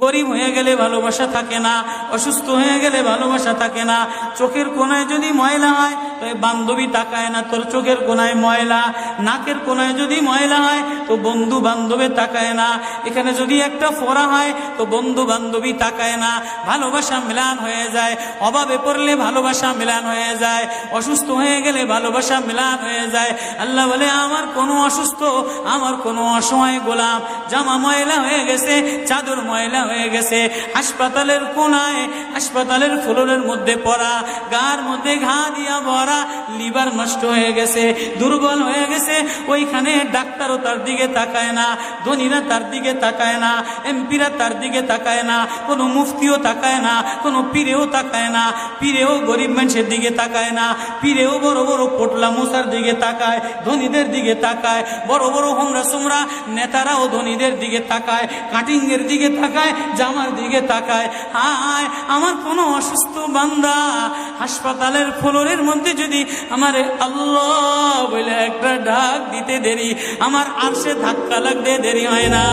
গরিব হয়ে গেলে ভালোবাসা থাকে না, অসুস্থ হয়ে গেলে ভালোবাসা থাকে না। চোখের কোনায় যদি ময়লা হয় তো বান্ধবী তাকায় না তোর চোখের কোনায় ময়লা, নাকের কোনায় যদি ময়লা হয় তো বন্ধু বান্ধবে তাকায় না, এখানে যদি একটা ফোড়া হয় তো বন্ধু বান্ধবী তাকায় না। ভালোবাসা মিলান হয়ে যায়, অভাবে পড়লে ভালোবাসা মিলান হয়ে যায়, অসুস্থ হয়ে গেলে ভালোবাসা মিলান হয়ে যায়। আল্লাহ বলে আমার কোনো অসুস্থ, আমার কোনো অসহায় গোলাম জামা ময়লা হয়ে গেছে, চাদর ময়লা হয়ে গেছে, হাসপাতালের কোনায় হাসপাতালের ফ্লোরের মধ্যে পড়া, গার মধ্যে ঘা দিয়া ভরা, লিভার নষ্ট হয়ে গেছে, দুর্বল হয়ে গেছে, ওইখানে ডাক্তারও তার দিকে তাকায় না, ধনীরা তার দিকে তাকায় না, এমপিরা তার দিকে তাকায় না, কোনো মুফতিও তাকায় না, কোনো পীরেও তাকায় না, পীরেও গরিব মানুষের দিকে তাকায় না, পীরেও বড় বড় পোটলা মুসার দিকে তাকায়, ধনীদের দিকে তাকায়, বড় বড় হোমরা সোমরা নেতারাও ধনীদের দিকে তাকায়, কাটিং এর দিকে তাকায়, জামার দিকে তাকায়। হায় আমার কোনো অসুস্থ বান্দা হাসপাতালের ফ্লোরের মধ্যে যদি আমার আল্লাহ বলে একটা ডাক দিতে দেরি, আমার আরশে ধাক্কা লাগতে দেরি হয় না।